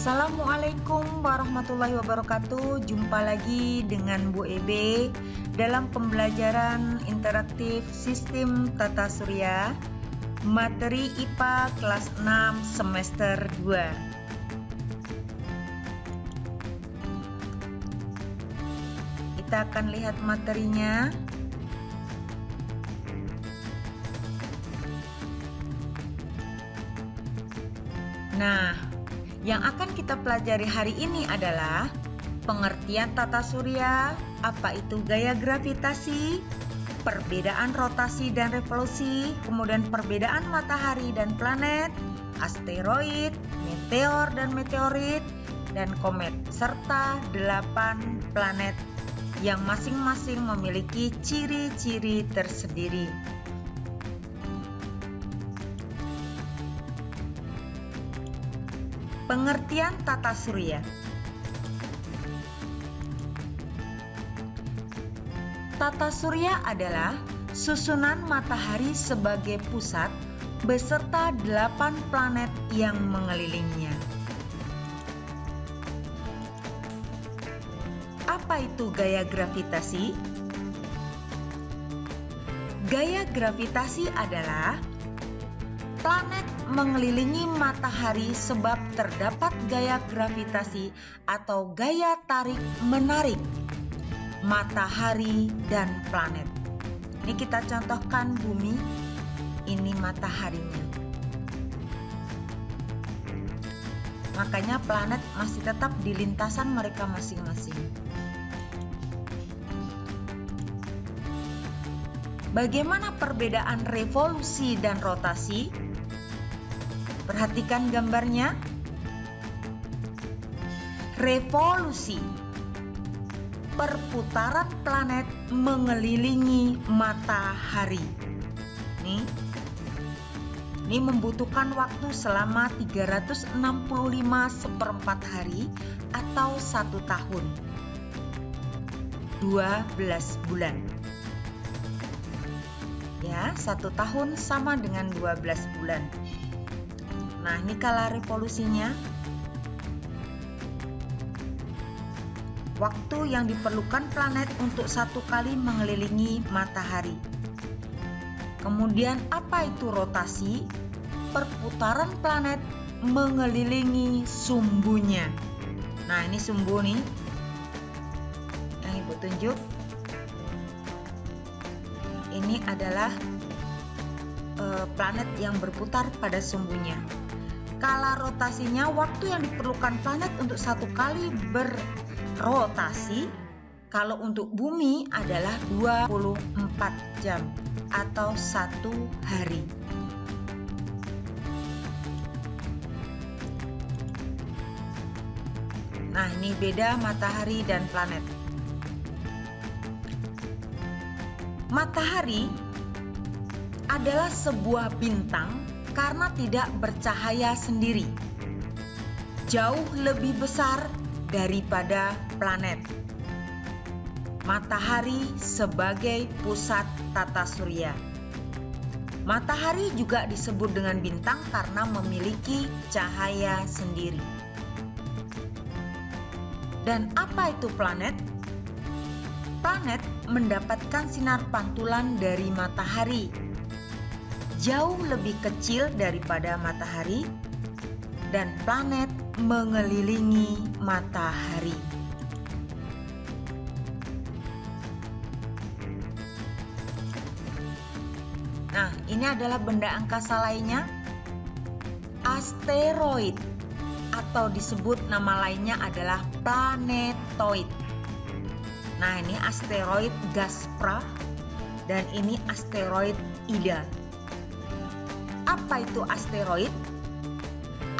Assalamualaikum warahmatullahi wabarakatuh. Jumpa lagi dengan Bu Ebe dalam pembelajaran interaktif Sistem Tata Surya, materi IPA kelas 6 semester 2. Kita akan lihat materinya. Nah, yang akan kita pelajari hari ini adalah pengertian tata surya, apa itu gaya gravitasi, perbedaan rotasi dan revolusi, kemudian perbedaan matahari dan planet, asteroid, meteor dan meteorit, dan komet, serta 8 planet yang masing-masing memiliki ciri-ciri tersendiri. Pengertian tata surya. Tata surya adalah susunan matahari sebagai pusat beserta 8 planet yang mengelilinginya. Apa itu gaya gravitasi? Gaya gravitasi adalah planet mengelilingi matahari sebab terdapat gaya gravitasi atau gaya tarik-menarik matahari dan planet. Ini kita contohkan bumi, ini mataharinya. Makanya planet masih tetap di lintasan mereka masing-masing. Bagaimana perbedaan revolusi dan rotasi? Perhatikan gambarnya. Revolusi, perputaran planet mengelilingi matahari. Ini membutuhkan waktu selama 365 seperempat hari atau 1 tahun. 12 bulan. Ya, 1 tahun sama dengan 12 bulan. Nah, ini skala revolusinya. Waktu yang diperlukan planet untuk 1 kali mengelilingi matahari. Kemudian apa itu rotasi? Perputaran planet mengelilingi sumbunya. Nah, ini sumbu nih yang Ibu tunjuk. Ini adalah planet yang berputar pada sumbunya. Skala rotasinya, waktu yang diperlukan planet untuk 1 kali berrotasi, kalau untuk bumi adalah 24 jam atau 1 hari. Nah, ini beda matahari dan planet. Matahari adalah sebuah bintang karena tidak bercahaya sendiri, jauh lebih besar daripada planet. Matahari sebagai pusat tata surya. Matahari juga disebut dengan bintang karena memiliki cahaya sendiri. Dan apa itu planet? Planet mendapatkan sinar pantulan dari matahari, jauh lebih kecil daripada matahari, dan planet mengelilingi matahari. Nah, ini adalah benda angkasa lainnya. Asteroid. atau disebut nama lainnya adalah planetoid. Nah, ini asteroid Gaspra dan ini asteroid Ida. Apa itu asteroid?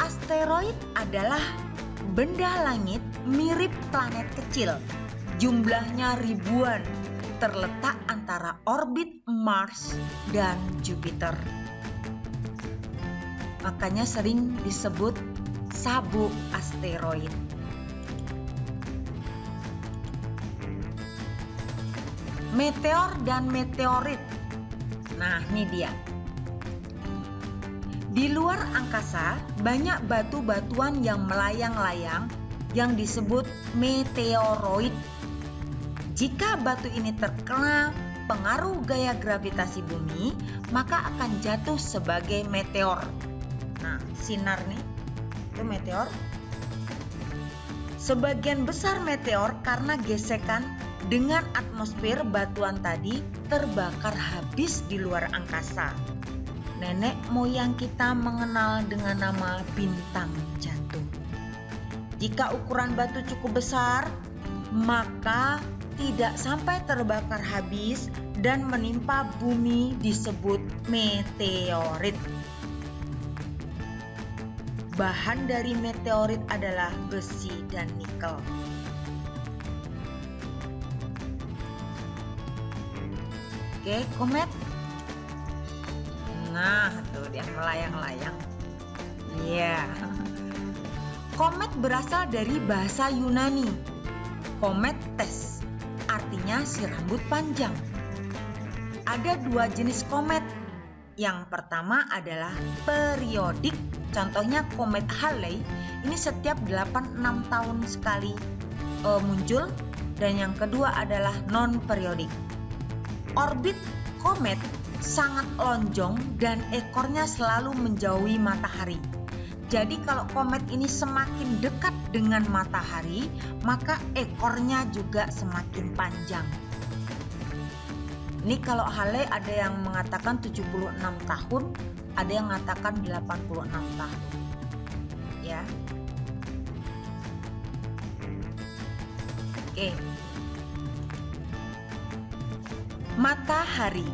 Asteroid adalah benda langit mirip planet kecil, jumlahnya ribuan, terletak antara orbit Mars dan Jupiter. Makanya sering disebut sabuk asteroid. Meteor dan meteorit. Nah, ini dia. Di luar angkasa, banyak batu-batuan yang melayang-layang yang disebut meteoroid. Jika batu ini terkena pengaruh gaya gravitasi bumi, maka akan jatuh sebagai meteor. Nah, sinar nih, itu meteor. Sebagian besar meteor karena gesekan dengan atmosfer batuan tadi terbakar habis di luar angkasa. Nenek moyang kita mengenal dengan nama bintang jatuh. Jika ukuran batu cukup besar, maka tidak sampai terbakar habis dan menimpa bumi disebut meteorit. Bahan dari meteorit adalah besi dan nikel. Oke, komet. Nah, tuh dia melayang-layang. Iya. Komet berasal dari bahasa Yunani. Kometes, artinya si rambut panjang. Ada dua jenis komet. Yang pertama adalah periodik. Contohnya komet Halley, ini setiap 8-6 tahun sekali muncul. Dan yang kedua adalah non-periodik. Orbit komet sangat lonjong dan ekornya selalu menjauhi matahari. Jadi kalau komet ini semakin dekat dengan matahari, maka ekornya juga semakin panjang. Ini kalau Halley ada yang mengatakan 76 tahun, ada yang mengatakan 86 tahun. Ya. Oke. Matahari.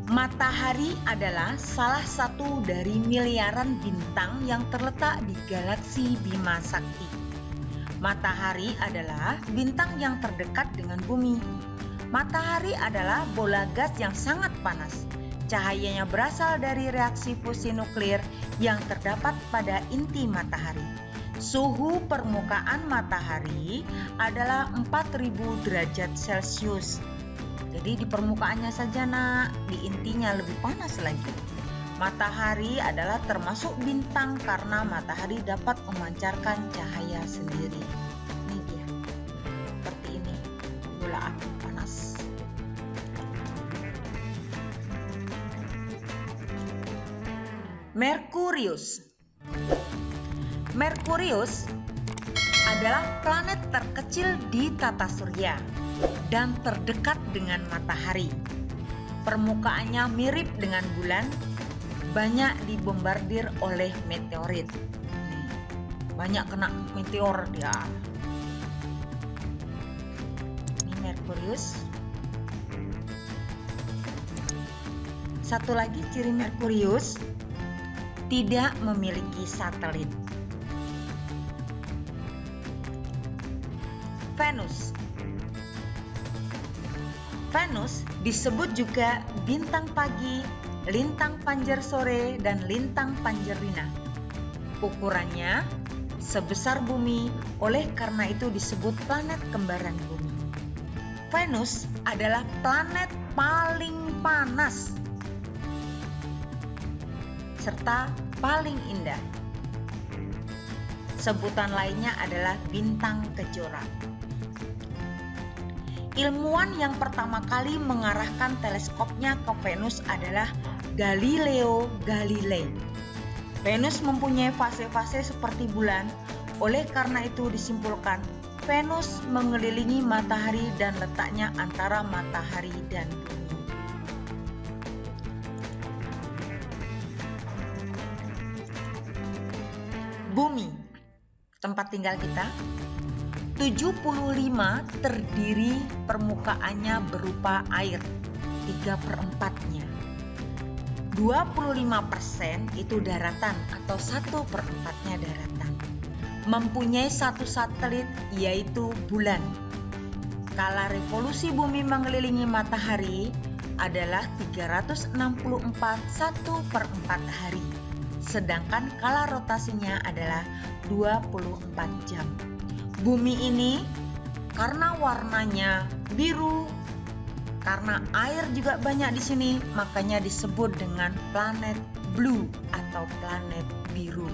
Matahari adalah salah satu dari miliaran bintang yang terletak di galaksi Bima Sakti. Matahari adalah bintang yang terdekat dengan bumi. Matahari adalah bola gas yang sangat panas. Cahayanya berasal dari reaksi fusi nuklir yang terdapat pada inti matahari. Suhu permukaan matahari adalah 4000 derajat Celcius. Jadi di permukaannya saja nak, di intinya lebih panas lagi. Matahari adalah termasuk bintang karena matahari dapat memancarkan cahaya sendiri. Ini dia, seperti ini, bola api panas. Merkurius. Merkurius adalah planet terkecil di tata surya dan terdekat dengan matahari. Permukaannya mirip dengan bulan, banyak dibombardir oleh meteorit. Banyak kena meteor dia. Ini Merkurius. Satu lagi ciri Merkurius, tidak memiliki satelit. Venus. Venus disebut juga bintang pagi, lintang panjer sore, dan lintang panjerina. Ukurannya sebesar bumi, oleh karena itu disebut planet kembaran bumi. Venus adalah planet paling panas serta paling indah. Sebutan lainnya adalah bintang kejora. Ilmuwan yang pertama kali mengarahkan teleskopnya ke Venus adalah Galileo Galilei. Venus mempunyai fase-fase seperti bulan, oleh karena itu disimpulkan Venus mengelilingi matahari dan letaknya antara matahari dan bumi. Bumi, tempat tinggal kita, 75 terdiri permukaannya berupa air, 3/4-nya. 25% itu daratan atau 1/4-nya daratan. Mempunyai satu satelit yaitu bulan. Kala revolusi bumi mengelilingi matahari adalah 364 1/4 hari. Sedangkan kala rotasinya adalah 24 jam. Bumi ini karena warnanya biru, karena air juga banyak di sini, makanya disebut dengan planet blue atau planet biru,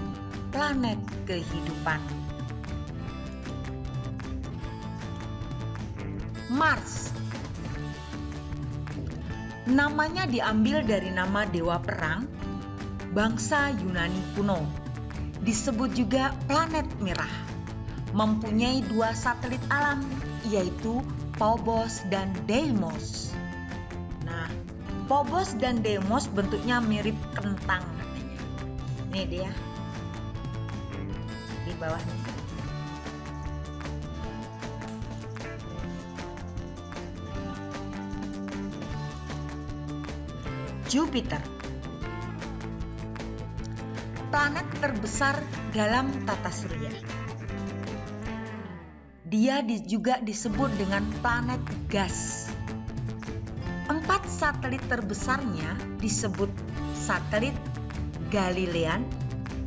planet kehidupan. Mars. Namanya diambil dari nama dewa perang bangsa Yunani kuno. Disebut juga planet merah. Mempunyai 2 satelit alam, yaitu Phobos dan Deimos. Nah, Phobos dan Deimos bentuknya mirip kentang katanya. Ini dia di bawah nih. Jupiter, planet terbesar dalam tata surya. Dia juga disebut dengan planet gas. 4 satelit terbesarnya disebut satelit Galilean,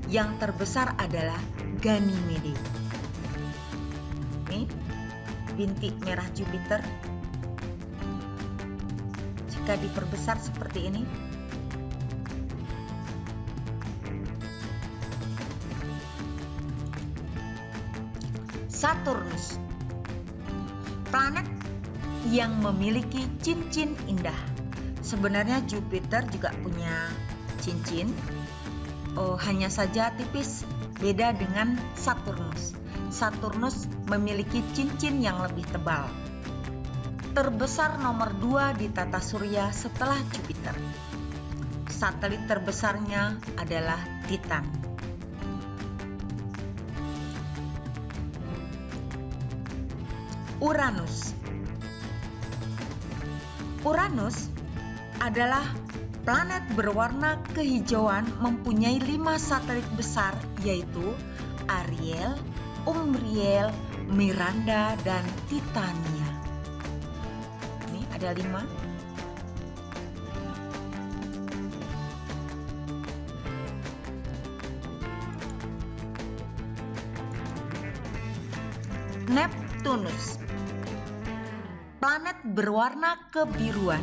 yang terbesar adalah Ganymede. Ini bintik merah Jupiter. Jika diperbesar seperti ini, Saturnus, planet yang memiliki cincin indah. Sebenarnya Jupiter juga punya cincin, hanya saja tipis, beda dengan Saturnus. Saturnus memiliki cincin yang lebih tebal. Terbesar nomor 2 di tata surya setelah Jupiter. Satelit terbesarnya adalah Titan. Uranus. Uranus adalah planet berwarna kehijauan, mempunyai 5 satelit besar, yaitu Ariel, Umbriel, Miranda, dan Titania. Ini ada 5. Neptunus, planet berwarna kebiruan,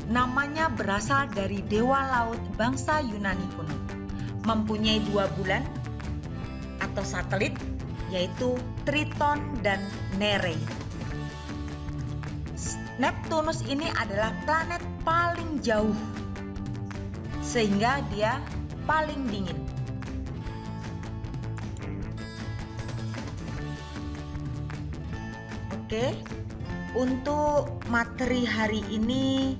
namanya berasal dari dewa laut bangsa Yunani kuno. Mempunyai 2 bulan atau satelit, yaitu Triton dan Nereid. Neptunus ini adalah planet paling jauh, sehingga dia paling dingin. Oke, untuk materi hari ini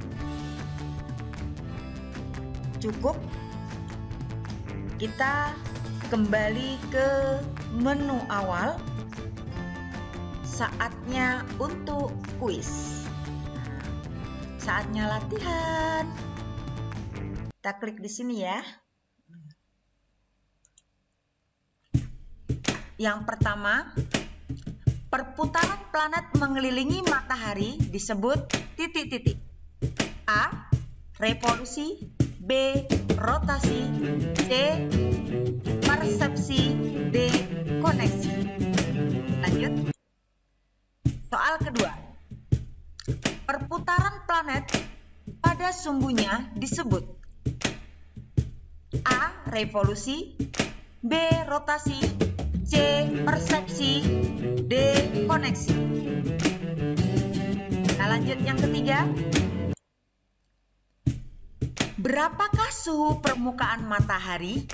cukup. Kita kembali ke menu awal. Saatnya untuk kuis. Saatnya latihan. Kita klik di sini ya. Yang pertama, perputaran planet mengelilingi matahari disebut titik-titik. A. Revolusi. B. Rotasi. C. Persepsi. D. Koneksi. Lanjut. Soal kedua. Perputaran planet pada sumbunya disebut A. Revolusi. B. Rotasi. C. Persepsi. D. Koneksi. Kita lanjut yang ketiga. Berapakah suhu permukaan matahari?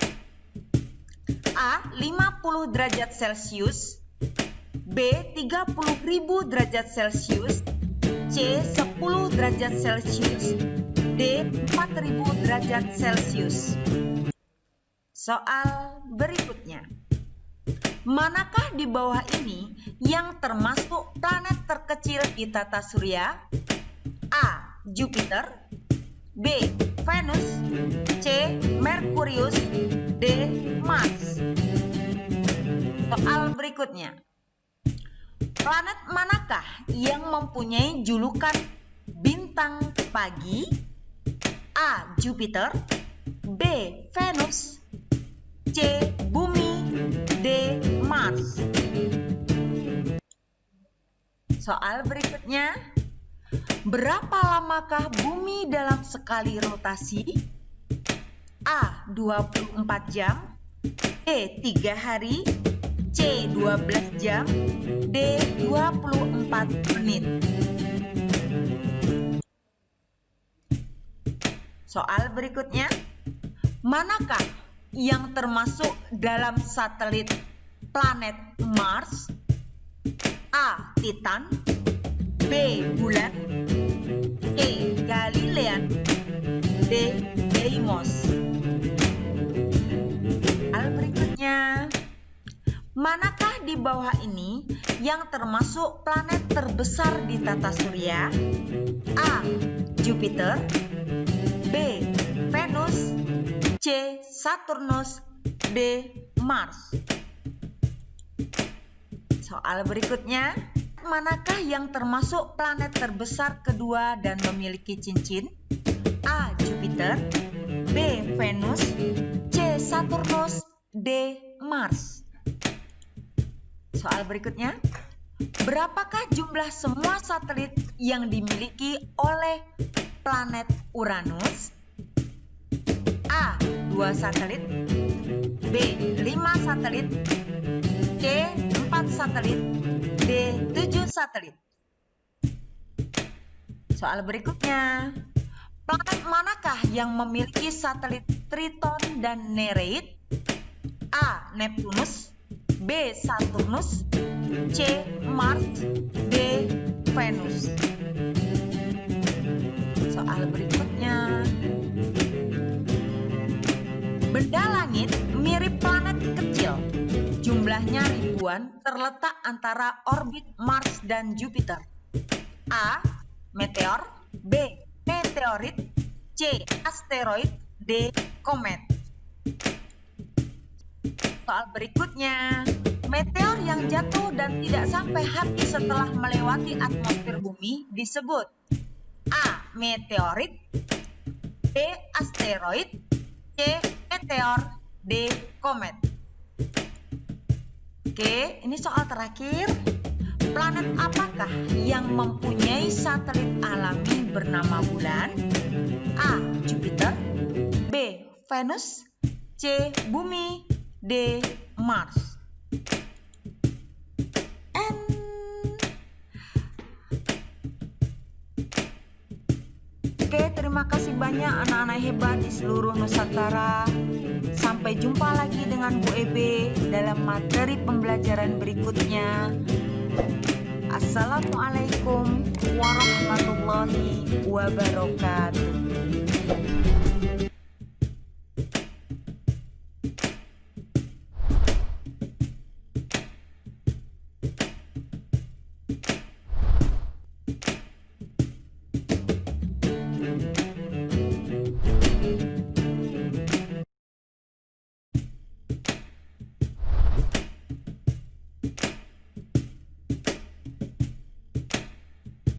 A. 50 derajat Celcius. B. 30.000 derajat Celcius. C. 10 derajat Celcius. D. 4.000 derajat Celcius. Soal berikutnya. Manakah di bawah ini yang termasuk planet terkecil di tata surya? A. Jupiter, B. Venus, C. Merkurius, D. Mars. Soal berikutnya. Planet manakah yang mempunyai julukan bintang pagi? A. Jupiter, B. Venus, C. Bumi, D. Mars. Soal berikutnya. Berapa lamakah bumi dalam sekali rotasi? A. 24 jam, B. 3 hari, C. 12 jam, D. 24 menit. Soal berikutnya. Manakah yang termasuk dalam satelit planet Mars? A. Titan, B. Bulan, C. Galilean, D. Deimos. Soal berikutnya. Manakah di bawah ini yang termasuk planet terbesar di tata surya? A. Jupiter, B. Venus, C. Saturnus, D. Mars. Soal berikutnya. Manakah yang termasuk planet terbesar kedua dan memiliki cincin? A. Jupiter, B. Venus, C. Saturnus, D. Mars. Soal berikutnya. Berapakah jumlah semua satelit yang dimiliki oleh planet Uranus? A. 2 satelit, B. 5 satelit, C. 4 satelit, D. 7 satelit. Soal berikutnya. Planet manakah yang memiliki satelit Triton dan Nereid? A. Neptunus, B. Saturnus, C. Mars, D. Venus. Soal berikutnya. Benda langit mirip planet kecil, jumlahnya ribuan, terletak antara orbit Mars dan Jupiter. A. Meteor, B. Meteorit, C. Asteroid, D. Komet. Soal berikutnya. Meteor yang jatuh dan tidak sampai habis setelah melewati atmosfer bumi disebut A. Meteorit, B. Asteroid, C. Meteor, D. Komet. Oke, ini soal terakhir. Planet apakah yang mempunyai satelit alami bernama bulan? A. Jupiter, B. Venus, C. Bumi, D. Mars. Oke, terima kasih banyak anak-anak hebat di seluruh Nusantara. Sampai jumpa lagi dengan Bu Ebe dalam materi pembelajaran berikutnya. Assalamualaikum warahmatullahi wabarakatuh.